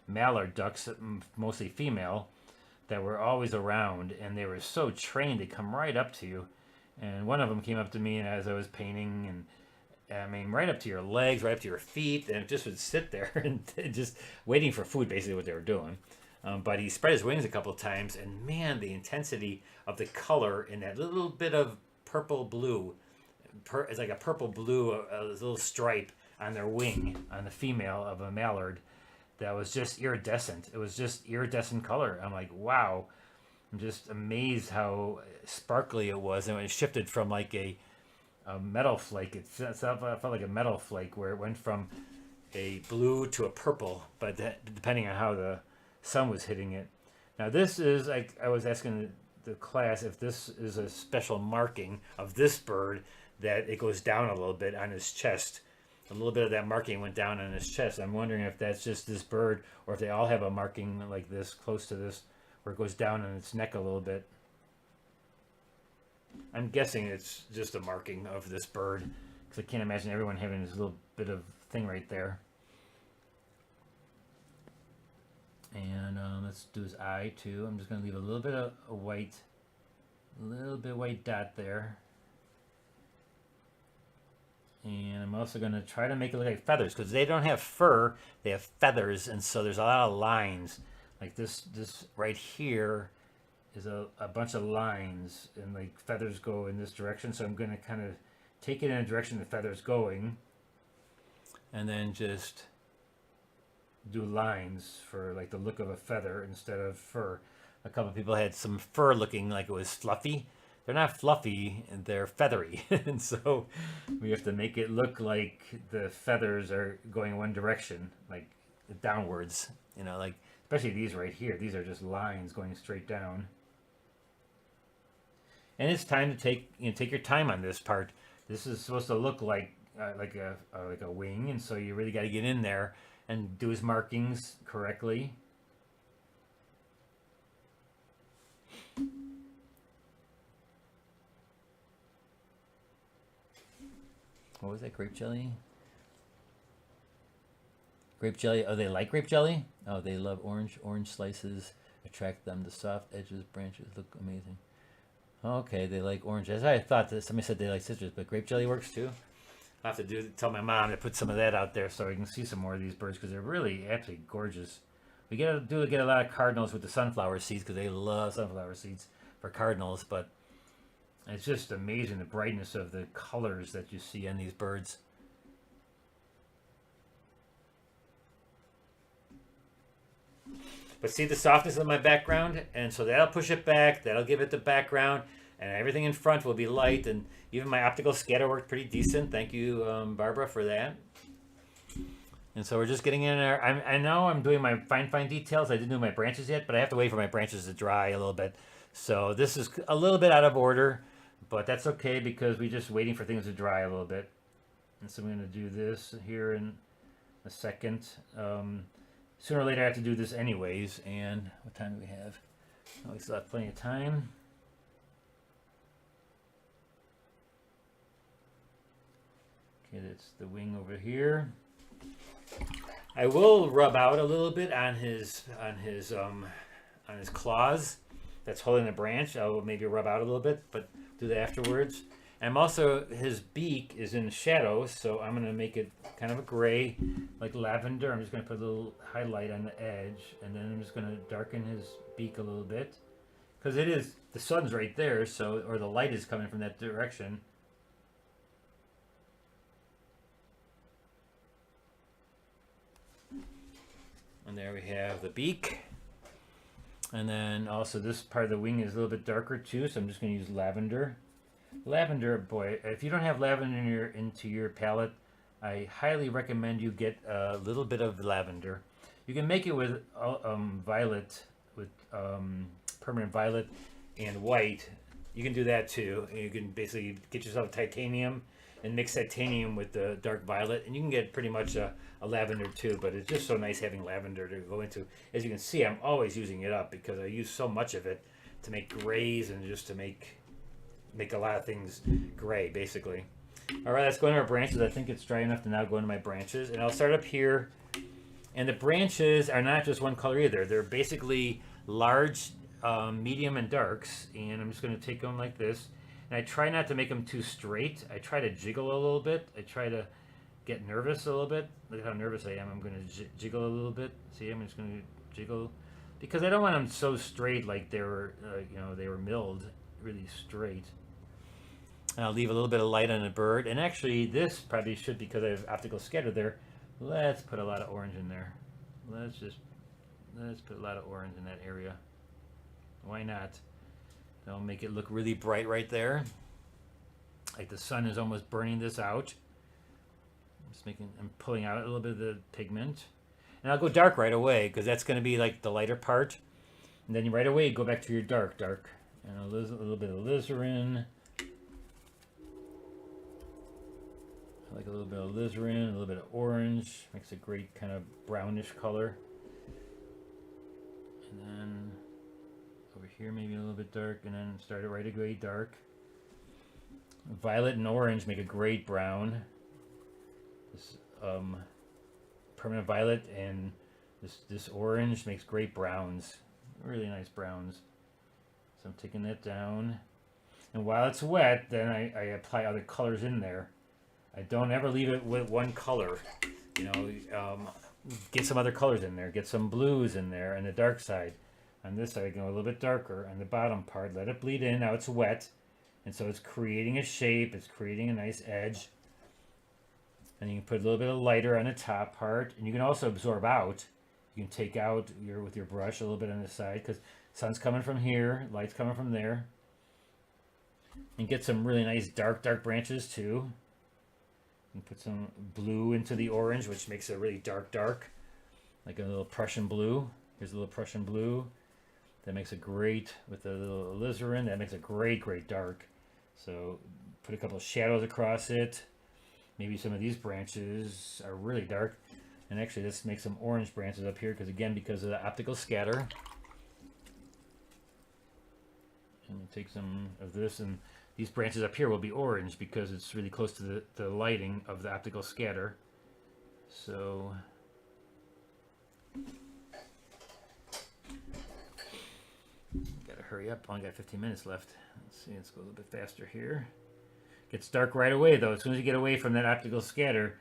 mallard ducks, mostly female, that were always around, and they were so trained to come right up to you. And one of them came up to me as I was painting, and I mean, right up to your legs, right up to your feet, and it just would sit there and just waiting for food, basically what they were doing. But he spread his wings a couple of times, and man, the intensity of the color in that little bit of purple blue, it's like a purple blue, a little stripe on their wing, on the female of a mallard, that was just iridescent. It was just iridescent color. I'm like, wow. I'm just amazed how sparkly it was, and it shifted from like a metal flake. It felt like a metal flake, where it went from a blue to a purple, but depending on how the sun was hitting it. Now this is, like I was asking the class if this is a special marking of this bird, that it goes down a little bit on his chest. A little bit of that marking went down on his chest. I'm wondering if that's just this bird, or if they all have a marking like this, close to this, where it goes down on its neck a little bit. I'm guessing it's just a marking of this bird, because I can't imagine everyone having this little bit of thing right there. And let's do his eye too. I'm just going to leave a little bit of a white dot there. And I'm also going to try to make it look like feathers, because they don't have fur, they have feathers, and so there's a lot of lines. Like this right here is a bunch of lines, and like feathers go in this direction, so I'm going to kind of take it in a direction the feathers going, and then just do lines for like the look of a feather instead of fur. A couple of people had some fur looking like it was fluffy. They're not fluffy, they're feathery. And so we have to make it look like the feathers are going one direction, like downwards, like especially these right here. These are just lines going straight down. And it's time to take your time on this part. This is supposed to look like a wing, and so you really got to get in there and do his markings correctly. What was that? Grape jelly? Grape jelly. Oh, they like grape jelly? Oh, they love orange. Orange slices attract them. The soft edges, branches look amazing. Okay, they like orange. As I thought, that somebody said they like citrus, but grape jelly works too. I'll have to tell my mom to put some of that out there so we can see some more of these birds because they're really absolutely gorgeous. We get a lot of cardinals with the sunflower seeds because they love sunflower seeds for cardinals, but it's just amazing the brightness of the colors that you see in these birds. But see the softness of my background, and so that'll push it back, that'll give it the background, and everything in front will be light, and even my optical scatter worked pretty decent. Thank you, Barbara, for that. And so we're just getting in there. I know I'm doing my fine details. I didn't do my branches yet, but I have to wait for my branches to dry a little bit. So this is a little bit out of order, but that's okay because we're just waiting for things to dry a little bit. And so I'm going to do this here in a second. Sooner or later I have to do this anyways. And what time do we have? Oh, we still have plenty of time. Okay, that's the wing over here. I will rub out a little bit on his claws that's holding the branch. I will maybe rub out a little bit, but do that afterwards. And also his beak is in shadow, so I'm gonna make it kind of a gray, like lavender. I'm just gonna put a little highlight on the edge, and then I'm just gonna darken his beak a little bit, because the sun's right there, so or the light is coming from that direction. And there we have the beak. And then also this part of the wing is a little bit darker too, so I'm just going to use lavender. Lavender, boy, if you don't have lavender into your palette, I highly recommend you get a little bit of lavender. You can make it with violet, with permanent violet and white. You can do that too. You can basically get yourself titanium and mix titanium with the dark violet, and you can get pretty much a lavender too, but it's just so nice having lavender to go into. As you can see, I'm always using it up because I use so much of it to make grays and just to make a lot of things gray, basically. All right, let's go into our branches. I think it's dry enough to now go into my branches, and I'll start up here. And the branches are not just one color either. They're basically large, medium, and darks, and I'm just going to take them like this. And I try not to make them too straight. I try to jiggle a little bit. I try to get nervous a little bit. Look at how nervous I am. I'm going to jiggle a little bit. See, I'm just going to jiggle because I don't want them so straight like they were, they were milled really straight. And I'll leave a little bit of light on the bird. And actually, this probably should, because I have optical scatter there. Let's put a lot of orange in there. Let's put a lot of orange in that area. Why not? That'll make it look really bright right there. Like the sun is almost burning this out. I'm pulling out a little bit of the pigment. And I'll go dark right away because that's going to be like the lighter part. And then right away go back to your dark. And a little bit of alizarin. I like a little bit of alizarin, a little bit of orange. Makes a great kind of brownish color. And then over here maybe a little bit dark, and then start it right away dark. Violet and orange make a great brown. This permanent violet and this orange makes great browns, really nice browns. So I'm taking that down, and while it's wet, then I apply other colors in there. I don't ever leave it with one color. Get some other colors in there. Get some blues in there on the dark side. On this side, I go a little bit darker on the bottom part. Let it bleed in. Now it's wet, and so it's creating a shape. It's creating a nice edge. And you can put a little bit of lighter on the top part, and you can also absorb out. You can take out with your brush a little bit on the side because sun's coming from here, light's coming from there. And get some really nice dark branches too. And put some blue into the orange, which makes it really dark, like a little Prussian blue. Here's a little Prussian blue. That makes it great with a little alizarin. That makes a great dark. So put a couple of shadows across it. Maybe some of these branches are really dark. And actually, let's make some orange branches up here because of the optical scatter. And we'll take some of this, and these branches up here will be orange because it's really close to the lighting of the optical scatter. So gotta hurry up. Only got 15 minutes left. Let's see. Let's go a little bit faster here. Gets dark right away though. As soon as you get away from that optical scatter,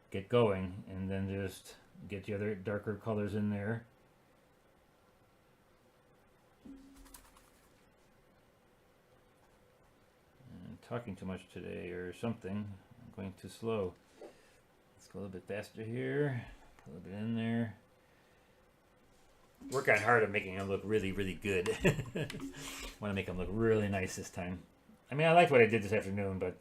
get going, and then just get the other darker colors in there. I'm talking too much today or something. I'm going too slow. Let's go a little bit faster here. Put a little bit in there. Work on hard at making them look really, really good. Want to make them look really nice this time. I mean, I liked what I did this afternoon, but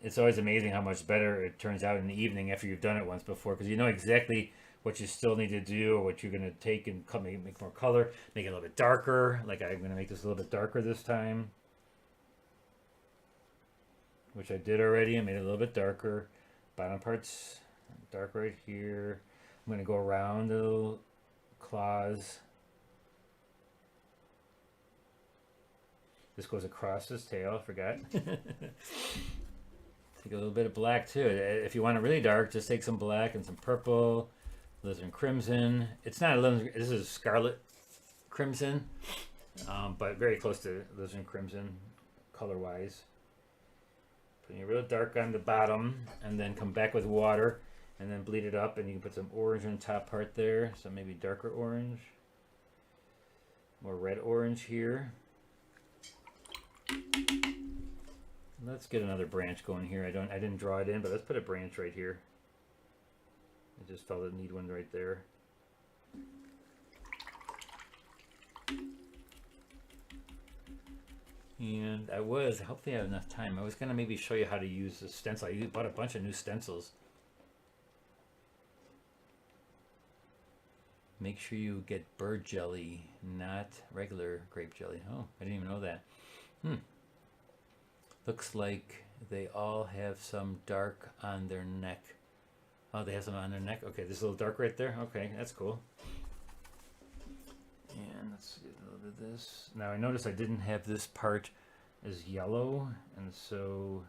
it's always amazing how much better it turns out in the evening after you've done it once before, because you know exactly what you still need to do or what you're going to take and make more color, make it a little bit darker. Like I'm going to make this a little bit darker this time, which I did already. I made it a little bit darker. Bottom part's dark right here. I'm going to go around the little claws. This goes across his tail, I forgot. Take a little bit of black too. If you want it really dark, just take some black and some purple, alizarin crimson. It's not alizarin, this is scarlet crimson, but very close to alizarin crimson color-wise. Putting it real dark on the bottom, and then come back with water, and then bleed it up, and you can put some orange on the top part there, so maybe darker orange, more red orange here. Let's get another branch going here. I didn't draw it in, but let's put a branch right here. I just felt I need one right there. And hopefully I have enough time. I was gonna maybe show you how to use the stencil. I bought a bunch of new stencils. Make sure you get bird jelly, not regular grape jelly. Oh, I didn't even know that. Looks like they all have some dark on their neck. Oh, they have some on their neck? Okay, this is a little dark right there. Okay, that's cool. And let's get a little bit of this. Now I noticed I didn't have this part as yellow, and so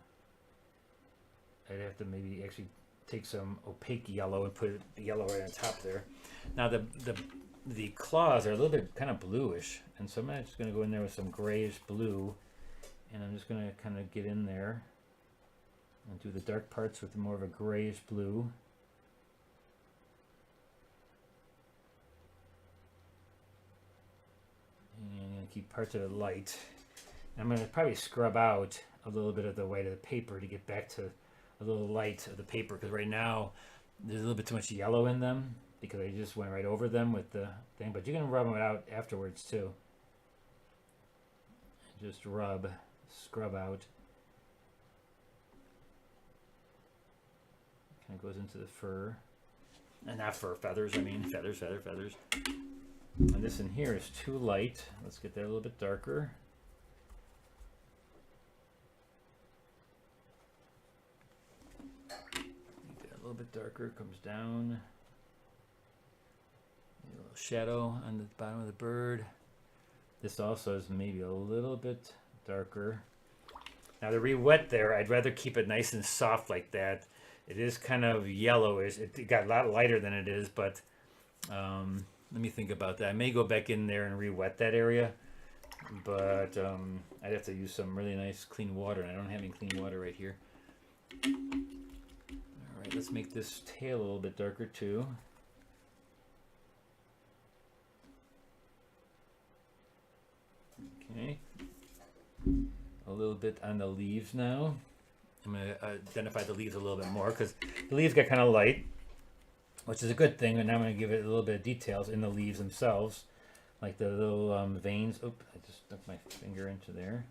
I'd have to maybe actually take some opaque yellow and put the yellow right on top there. Now the claws are a little bit kind of bluish, and so I'm just going to go in there with some grayish blue, and I'm just going to kind of get in there and do the dark parts with more of a grayish blue. And I'm going to keep parts of it light. I'm going to probably scrub out a little bit of the white of the paper to get back to a little light of the paper, because right now there's a little bit too much yellow in them because I just went right over them with the thing, but you can rub them out afterwards too. Just scrub out. Kind of goes into the fur, and not fur, feathers, I mean feathers. And this in here is too light. Let's get that a little bit darker. Make that a little bit darker, comes down. A little shadow on the bottom of the bird. This also is maybe a little bit darker. Now the re-wet there, I'd rather keep it nice and soft like that. It is kind of yellowish. It got a lot lighter than it is, but let me think about that. I may go back in there and re-wet that area, but I'd have to use some really nice clean water, and I don't have any clean water right here. All right, let's make this tail a little bit darker too. Okay, a little bit on the leaves now. I'm going to identify the leaves a little bit more because the leaves got kind of light, which is a good thing. And now I'm going to give it a little bit of details in the leaves themselves, like the little veins. Oop, I just stuck my finger into there.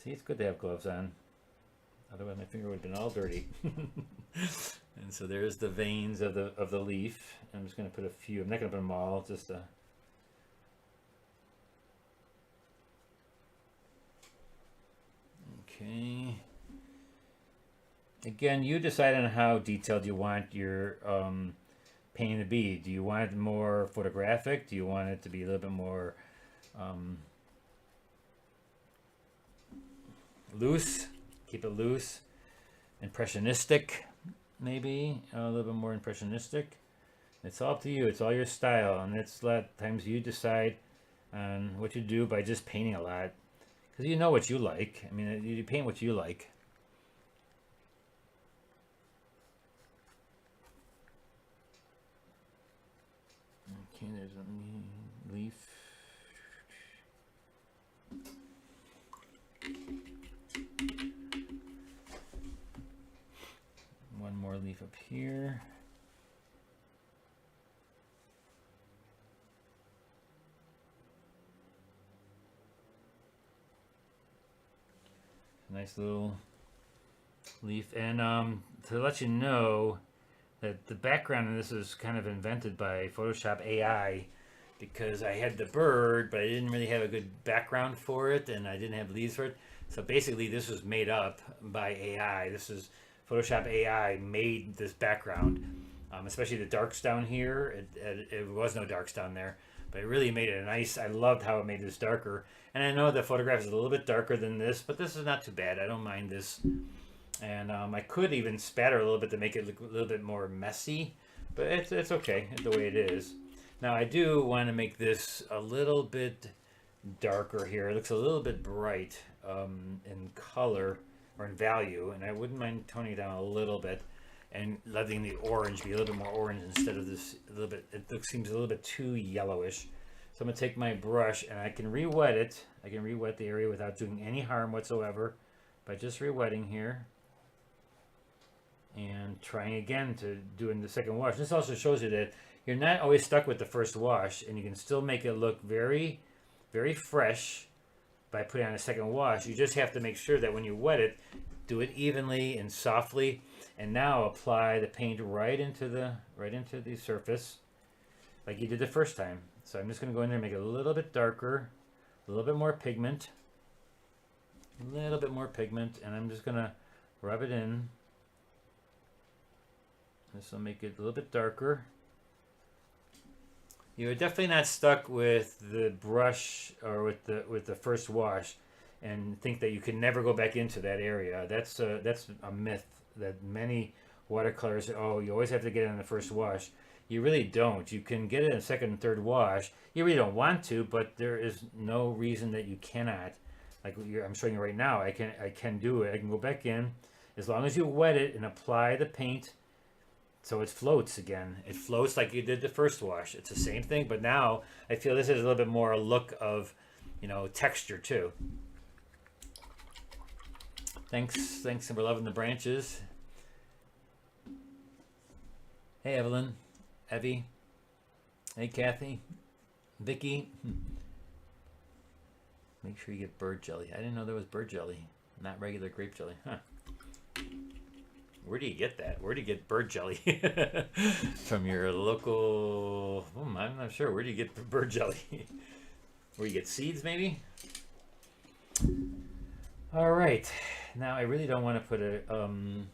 See, it's good to have gloves on. Otherwise my finger would have been all dirty. And so there's the veins of the leaf. I'm just going to put a few. I'm not going to put them all, just a... Okay. Again, you decide on how detailed you want your painting to be. Do you want it more photographic? Do you want it to be a little bit more loose? Keep it loose. Impressionistic, maybe. A little bit more impressionistic. It's all up to you. It's all your style. And it's a lot of times you decide on what you do by just painting a lot. Because you know what you like. I mean, you paint what you like. see, there's a leaf. One more leaf up here. Nice little leaf. And to let you know that the background in this is kind of invented by Photoshop AI, because I had the bird, but I didn't really have a good background for it, and I didn't have leaves for it. So basically this was made up by AI. This is Photoshop AI made this background, especially the darks down here. It was no darks down there, but it really made it nice. I loved how it made this darker. And I know the photograph is a little bit darker than this, but this is not too bad. I don't mind this. And I could even spatter a little bit to make it look a little bit more messy, but it's okay the way it is. Now I do want to make this a little bit darker here. It looks a little bit bright in color or in value, and I wouldn't mind toning it down a little bit and letting the orange be a little bit more orange instead of this a little bit. Seems a little bit too yellowish. So I'm gonna take my brush and I can re-wet it. I can re-wet the area without doing any harm whatsoever by just re-wetting here and trying again to doing the second wash. This also shows you that you're not always stuck with the first wash, and you can still make it look very, very fresh by putting on a second wash. You just have to make sure that when you wet it, do it evenly and softly, and now apply the paint right into the surface like you did the first time. So I'm just going to go in there and make it a little bit darker, a little bit more pigment, and I'm just going to rub it in. This will make it a little bit darker. You're definitely not stuck with the brush or with the first wash and think that you can never go back into that area. That's a myth that many watercolors, oh, you always have to get it on the first wash. You really don't. You can get it in a second and third wash. You really don't want to, but there is no reason that you cannot. Like I'm showing you right now, I can do it. I can go back in as long as you wet it and apply the paint so it floats again. It floats like you did the first wash. It's the same thing, but now I feel this is a little bit more a look of, texture too. Thanks, and we're loving the branches. Hey Evelyn, Evie. Hey Kathy, Vicky. Make sure you get bird jelly. I didn't know there was bird jelly, not regular grape jelly. Huh. Where do you get that? Where do you get bird jelly? From your local... I'm not sure. Where do you get bird jelly? Where you get seeds, maybe? All right. Now, I really don't want to put a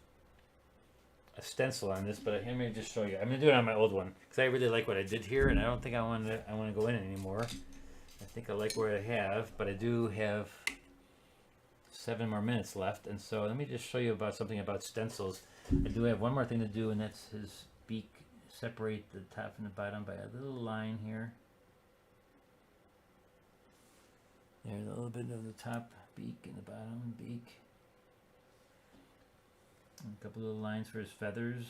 stencil on this, but let me just show you. I'm going to do it on my old one because I really like what I did here, and I don't think I want to go in anymore. I think I like what I have, but I do have 7 more minutes left, and so let me just show you about something about stencils. I do have one more thing to do, and that's his beak. Separate the top and the bottom by a little line here. There's a little bit of the top beak and the bottom beak. And a couple little lines for his feathers.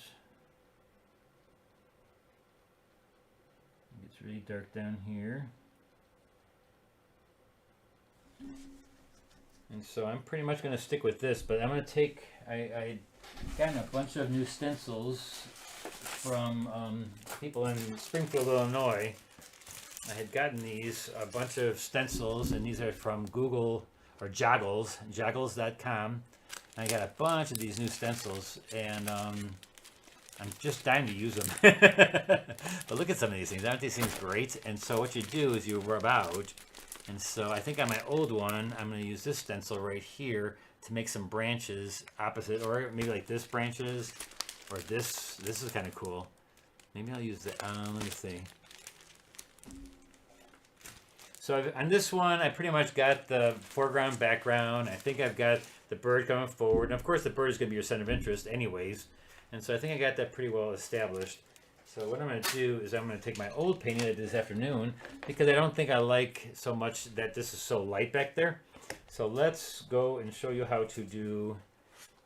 It gets really dark down here. And so I'm pretty much going to stick with this, but I'm going to take, I gotten a bunch of new stencils from people in Springfield, Illinois. I had gotten a bunch of stencils, and these are from Google or joggles.com. I got a bunch of these new stencils, and I'm just dying to use them. But look at some of these things. Aren't these things great? And so what you do is you rub out. And so I think on my old one, I'm going to use this stencil right here to make some branches opposite, or maybe like this branches, or this. This is kind of cool. Maybe I'll use that. Let me see. So on this one, I pretty much got the foreground, background. I think I've got the bird coming forward. And of course, the bird is going to be your center of interest anyways. And so I think I got that pretty well established. So what I'm going to do is I'm going to take my old painting I did this afternoon, because I don't think I like so much that this is so light back there. So let's go and show you how to do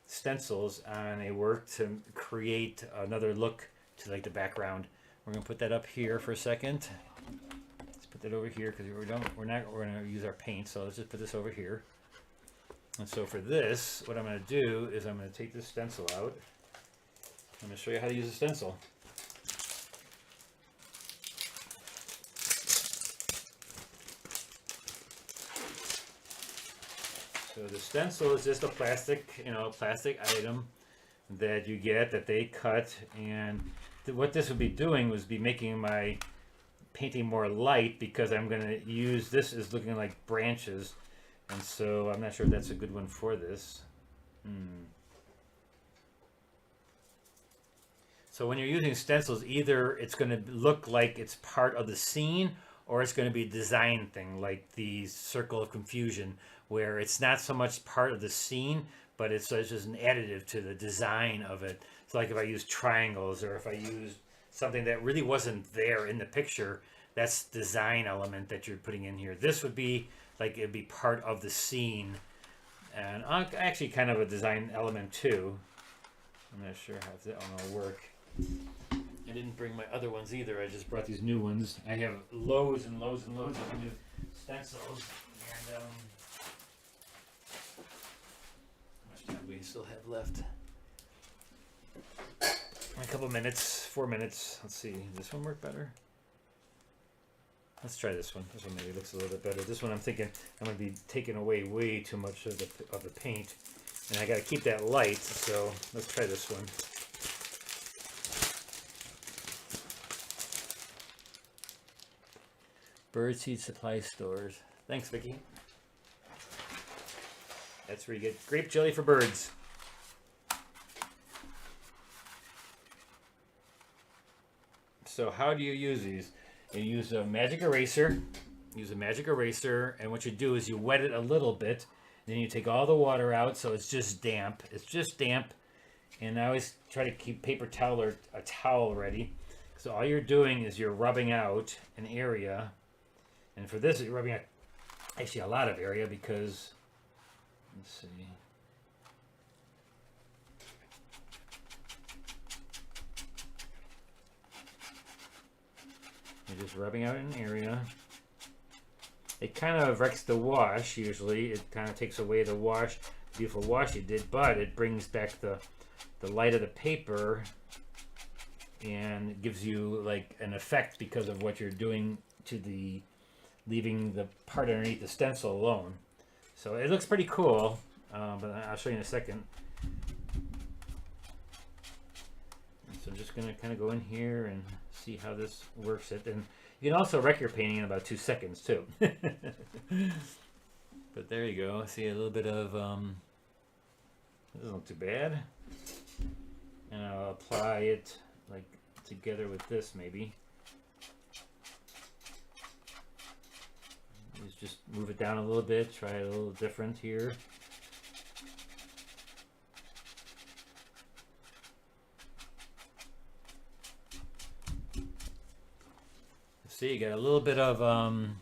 stencils on a work to create another look to like the background. We're going to put that up here for a second. put that over here because we're going to use our paint. So let's just put this over here. And so for this, what I'm going to do is I'm going to take this stencil out. I'm going to show you how to use a stencil. So the stencil is just a plastic, plastic item that you get that they cut, and what this would be doing was be making my painting more light because I'm going to use this as looking like branches, and so I'm not sure if that's a good one for this. So when you're using stencils, either it's going to look like it's part of the scene, or it's going to be a design thing like the Circle of Confusion, where it's not so much part of the scene, but it's just an additive to the design of it. So like if I use triangles, or if I use something that really wasn't there in the picture, that's design element that you're putting in here. This would be like, it'd be part of the scene, and actually kind of a design element too. I'm not sure how that one will work. I didn't bring my other ones either. I just brought these new ones. I have loads and loads and loads of new stencils. And how much time do we still have left? A couple minutes, 4 minutes. Let's see. Does this one work better? Let's try this one. This one maybe looks a little bit better. This one I'm thinking I'm going to be taking away way too much of the paint, and I got to keep that light. So let's try this one. Birdseed Supply Stores. Thanks, Vicki. That's where you get grape jelly for birds. So how do you use these? You use a magic eraser. Use a magic eraser, and what you do is you wet it a little bit. Then you take all the water out, so it's just damp. It's just damp. And I always try to keep paper towel or a towel ready. So all you're doing is you're rubbing out an area. And for this, you're rubbing out actually a lot of area because, let's see. You're just rubbing out an area. It kind of wrecks the wash usually. It kind of takes away the wash, the beautiful wash you did, but it brings back the light of the paper and gives you like an effect because of what you're doing to the, leaving the part underneath the stencil alone. So it looks pretty cool, but I'll show you in a second. So I'm just going to kind of go in here and see how this works it. And you can also wreck your painting in about 2 seconds too. But there you go. See a little bit of, this doesn't look too bad. And I'll apply it like together with this maybe. Just move it down a little bit, try it a little different here. See, you got a little bit of, I don't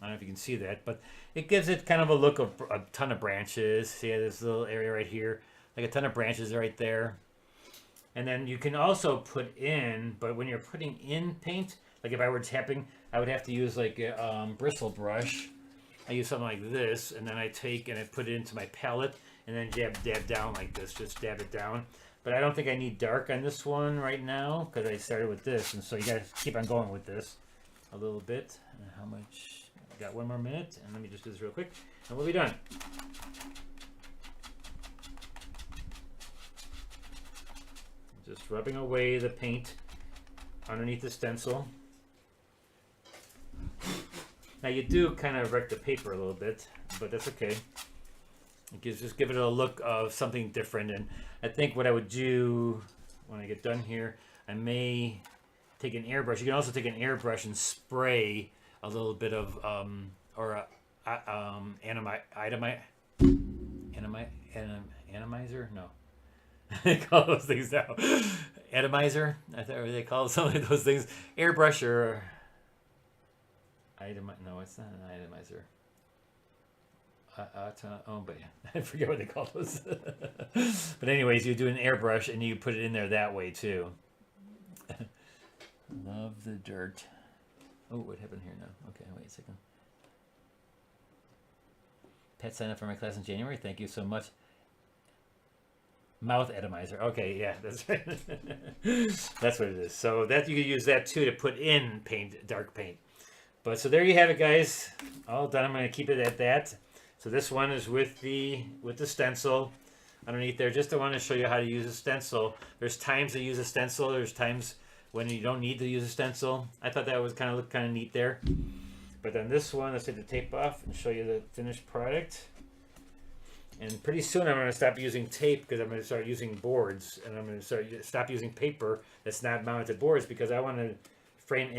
know if you can see that, but it gives it kind of a look of a ton of branches. See this little area right here, like a ton of branches right there. And then you can also put in, but when you're putting in paint, like if I were tapping, I would have to use like a bristle brush. I use something like this, and then I take and I put it into my palette, and then dab down like this, just dab it down. But I don't think I need dark on this one right now, because I started with this, and so you gotta keep on going with this a little bit. And how much? I got 1 more minute, and let me just do this real quick, and we'll be done. Just rubbing away the paint underneath the stencil. Now you do kind of wreck the paper a little bit, but that's okay. Just give it a look of something different. And I think what I would do when I get done here, I may take an airbrush. You can also take an airbrush and spray a little bit of atomizer? No. They call those things now. Atomizer? I thought they call some of those things. Airbrush or no, it's not an atomizer. Oh, but I forget what they call those. But anyways, you do an airbrush and you put it in there that way too. Love the dirt. Oh, what happened here now? Okay, wait a second. Pat signed up for my class in January. Thank you so much. Mouth atomizer. Okay, yeah, that's right. That's what it is. So that you could use that too to put in paint, dark paint. But so there you have it, guys. All done. I'm going to keep it at that. So this one is with the stencil underneath there. Just I want to show you how to use a stencil. There's times to use a stencil. There's times when you don't need to use a stencil. I thought that was looked kind of neat there. But then this one, let's take the tape off and show you the finished product. And pretty soon I'm going to stop using tape because I'm going to start using boards, and I'm going to stop using paper that's not mounted to boards because I want to frame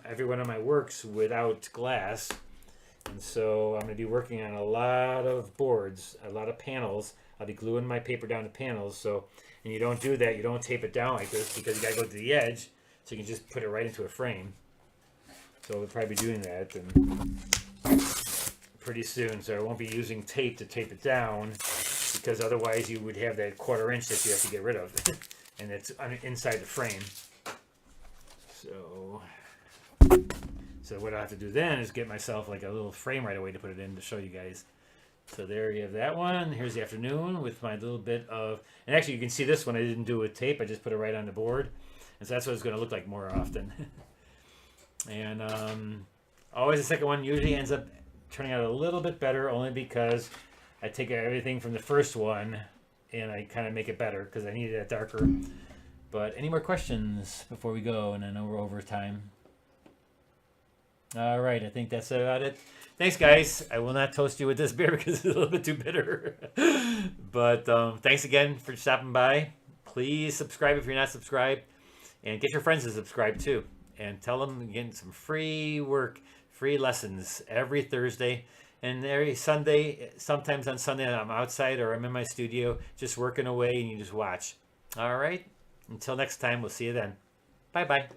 every one of my works without glass. And so I'm going to be working on a lot of boards, a lot of panels. I'll be gluing my paper down to panels. So, and you don't do that, you don't tape it down like this because you got to go to the edge, so you can just put it right into a frame. So we'll probably be doing that and pretty soon. So I won't be using tape to tape it down because otherwise you would have that 1/4 inch that you have to get rid of, and it's inside the frame. So what I have to do then is get myself like a little frame right away to put it in to show you guys. So there you have that one. Here's the afternoon with my little bit of, and actually you can see this one I didn't do with tape. I just put it right on the board, and so that's what it's going to look like more often. And always the second one usually ends up turning out a little bit better, only because I take everything from the first one and I kind of make it better because I needed it darker. But any more questions before we go? And I know we're over time. All right, I think that's about it. Thanks, guys. I will not toast you with this beer because it's a little bit too bitter. But thanks again for stopping by. Please subscribe if you're not subscribed, and get your friends to subscribe too. And tell them again some free work, free lessons every Thursday and every Sunday. Sometimes on Sunday I'm outside or I'm in my studio just working away, and you just watch. All right. Until next time, we'll see you then. Bye-bye.